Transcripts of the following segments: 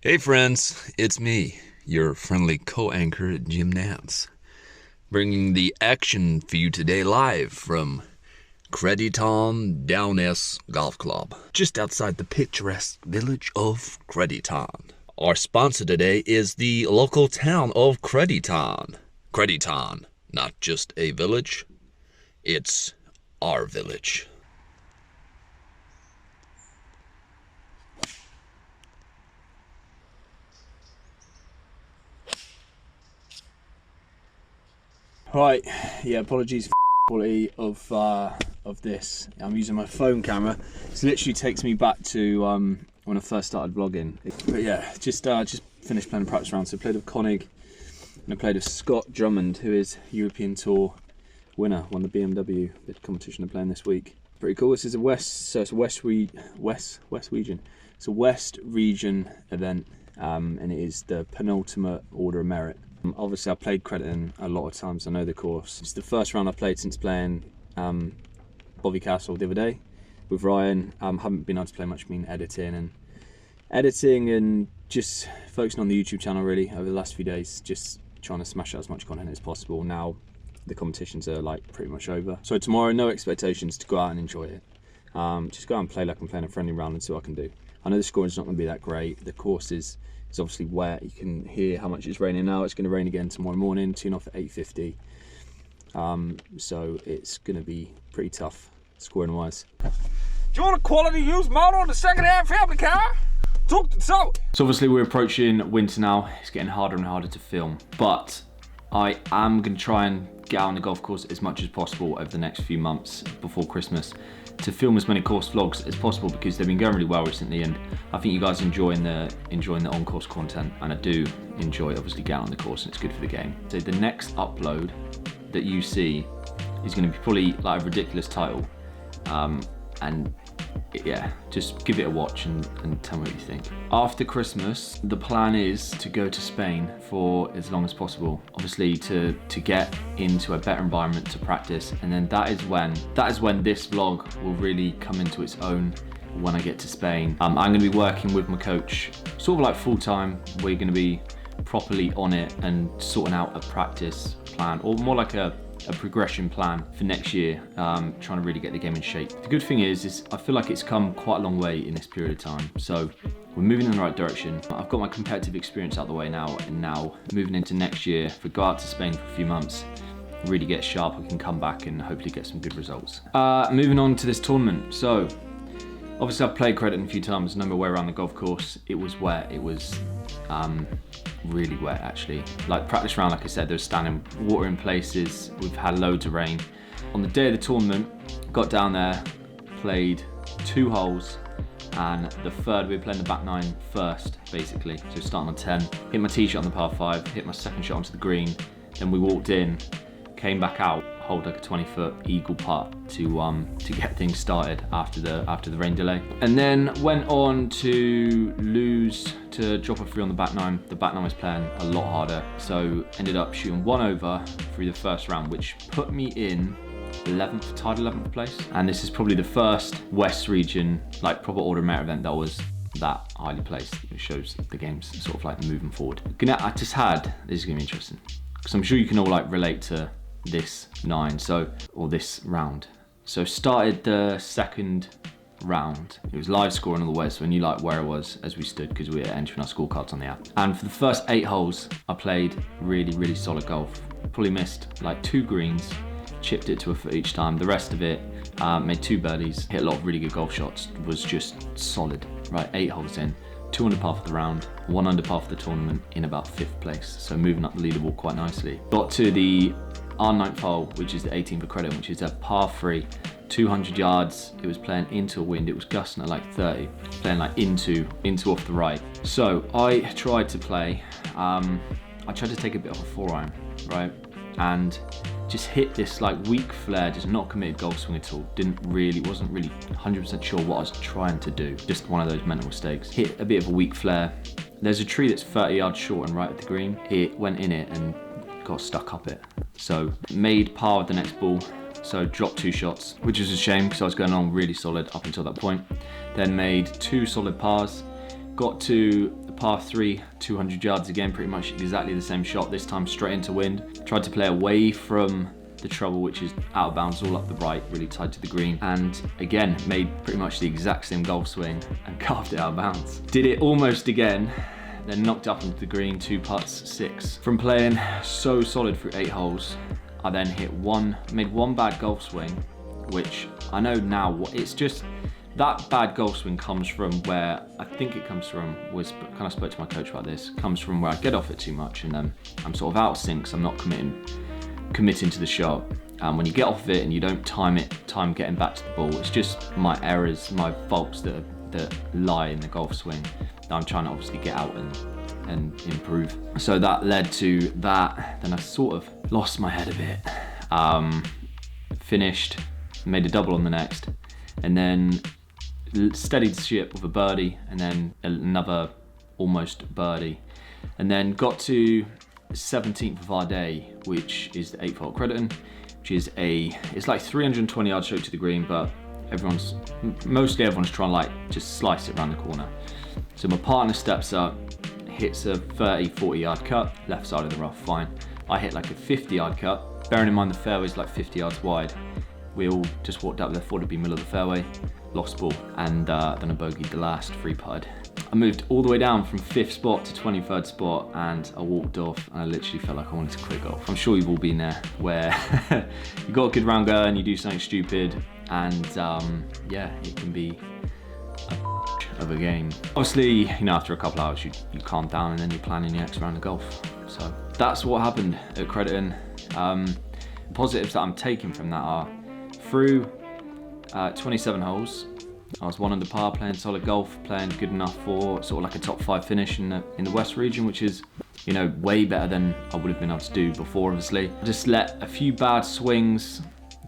Hey friends, it's me, your friendly co-anchor Jim Nance, bringing the action for you today live from Crediton Down S Golf Club, just outside the picturesque village of Crediton. Our sponsor today is the local town of Crediton. Crediton, not just a village, it's our village. Right, yeah, apologies for the quality of this. I'm using my phone camera. This literally takes me back to when I first started vlogging. But yeah, just finished playing a practice round. So I played with Konig and I played with Scott Drummond, who is European Tour winner, won the BMW bid competition I'm playing this week. Pretty cool. This is a West Region. It's a West Region event, and it is the penultimate order of merit. Obviously, I played Crediton a lot of times. I know the course. It's the first round I've played since playing Bovey Castle the other day with Ryan. Haven't been able to play much. Been editing and just focusing on the YouTube channel really over the last few days. Just trying to smash out as much content as possible. Now the competitions are like pretty much over. So tomorrow, no expectations, to go out and enjoy it. Just go out and play like I'm playing a friendly round and see what I can do. I know the scoring's not going to be that great. The course is obviously wet. You can hear how much it's raining now. It's going to rain again tomorrow morning. Tune off at 8:50. So it's going to be pretty tough scoring wise. Do you want a quality used model in the second-hand family car? So obviously we're approaching winter now. It's getting harder and harder to film, but I am going to try and get out on the golf course as much as possible over the next few months before Christmas to film as many course vlogs as possible, because they've been going really well recently, and I think you guys are enjoying the on-course content, and I do enjoy obviously getting on the course, and it's good for the game. So the next upload that you see is going to be probably like a ridiculous title, and yeah, just give it a watch and tell me what you think. After Christmas, the plan is to go to Spain for as long as possible, obviously to get into a better environment to practice, and then that is when this vlog will really come into its own. When I get to Spain, I'm going to be working with my coach sort of like full-time. We're going to be properly on it and sorting out a practice plan, or more like a progression plan for next year, trying to really get the game in shape. The good thing is I feel like it's come quite a long way in this period of time, so we're moving in the right direction. I've got my competitive experience out of the way now, and now moving into next year, if we go out to Spain for a few months, really get sharp, we can come back and hopefully get some good results. Moving on to this tournament. So obviously I've played Crediton a few times, know my way around the golf course. It was wet, it was really wet actually. Like practice round, like I said, there's standing water in places. We've had loads of rain. On the day of the tournament, got down there, played 2 holes, and the third we were playing the back 9 first basically. So starting on 10, hit my tee shot on the par 5, hit my second shot onto the green, then we walked in, came back out, hold like a 20-foot eagle putt to get things started after the rain delay, and then went on to drop a 3 on the back 9. The back 9 was playing a lot harder, so ended up shooting 1 over through the first round, which put me in 11th, tied 11th place. And this is probably the first West Region like proper order of merit event that was that highly placed. It shows the game's sort of like moving forward. This is gonna be interesting, because I'm sure you can all like relate to this 9, or this round. So started the second round. It was live scoring all the way, so I knew like where I was as we stood, because we were entering our scorecards on the app. And for the first 8 holes, I played really solid golf. Probably missed like 2 greens, chipped it to a foot each time. The rest of it, made 2 birdies, hit a lot of really good golf shots, was just solid. Right, 8 holes in, 2 under par for the round, 1 under par for the tournament, in about 5th place. So moving up the leaderboard quite nicely. Got to the our 9th hole, which is the 18th for Crediton, which is a par 3, 200 yards. It was playing into a wind. It was gusting at like 30, playing like into off the right. So I tried to play, I tried to take a bit of a 4-iron, right? And just hit this like weak flare, just not committed golf swing at all. Wasn't really 100% sure what I was trying to do. Just one of those mental mistakes. Hit a bit of a weak flare. There's a tree that's 30 yards short and right at the green. It went in it and got stuck up it. So made par with the next ball. So dropped 2 shots, which is a shame because I was going on really solid up until that point. Then made 2 solid pars. Got to the par 3, 200 yards again, pretty much exactly the same shot, this time straight into wind. Tried to play away from the trouble, which is out of bounds, all up the right, really tight to the green. And again, made pretty much the exact same golf swing and carved it out of bounds. Did it almost again, then knocked up into the green, 2 putts, 6. From playing so solid through 8 holes, I then made one bad golf swing, which I know now, it's just, that bad golf swing comes from where, I think it comes from, kind of spoke to my coach about this, comes from where I get off it too much and then I'm sort of out of sync, so I'm not committing to the shot. When you get off of it and you don't time getting back to the ball, it's just my errors, my faults that lie in the golf swing that I'm trying to obviously get out and improve. So that led to that, then I sort of lost my head a bit. Finished, made a double on the next, and then steadied the ship with a birdie and then another almost birdie, and then got to the 17th of our day, which is the 8th hole at Crediton, which is it's like 320 yards straight to the green, but mostly everyone's trying to like just slice it around the corner. So my partner steps up, hits a 30-40 yard cut, left side of the rough, fine. I hit like a 50-yard cut, bearing in mind the fairway's like 50 yards wide. We all just walked up there, thought it'd be middle of the fairway, lost ball, and then I bogeyed the last 3-putted. I moved all the way down from 5th spot to 23rd spot, and I walked off, and I literally felt like I wanted to quit golf. I'm sure you've all been there, where you got a good round going, you do something stupid, and yeah, it can be of a game. Obviously, after a couple hours, you calm down, and then you're planning your next round of golf. So that's what happened at Crediton. The positives that I'm taking from that are, through 27 holes, I was 1 under par, playing solid golf, playing good enough for sort of like a top 5 finish in the West Region, which is, way better than I would have been able to do before, obviously. I just let a few bad swings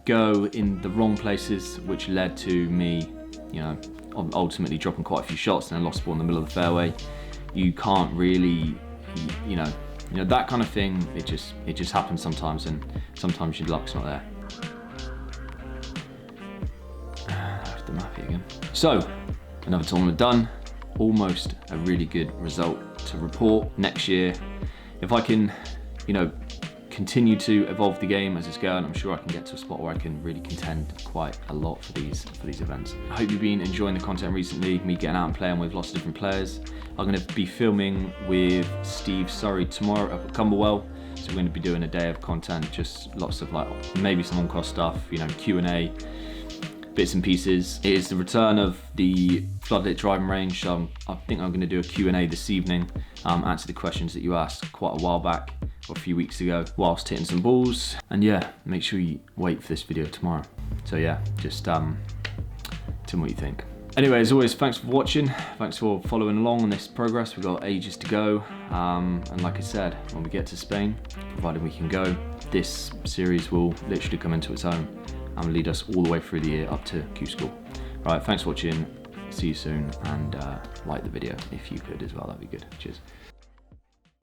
go in the wrong places, which led to me, ultimately dropping quite a few shots and then lost the ball in the middle of the fairway. You can't really, that kind of thing, it just happens sometimes, and sometimes your luck's not there. The Mappy again. So, another tournament done. Almost a really good result to report. Next year, if I can, continue to evolve the game as it's going, I'm sure I can get to a spot where I can really contend quite a lot for these events. I hope you've been enjoying the content recently, me getting out and playing with lots of different players. I'm going to be filming with Steve Surrey tomorrow up at Cumberwell. So we're going to be doing a day of content, just lots of maybe some on-course stuff, Q&A, bits and pieces. It is the return of the floodlit driving range, so I think I'm going to do a Q&A this evening, answer the questions that you asked quite a while back, or a few weeks ago, whilst hitting some balls. And yeah, make sure you wait for this video tomorrow. So yeah, just tell me what you think. Anyway, as always, thanks for watching. Thanks for following along on this progress. We've got ages to go. And like I said, when we get to Spain, provided we can go, this series will literally come into its own and lead us all the way through the year up to Q School. Right, thanks for watching. See you soon, and like the video if you could as well, that'd be good. Cheers.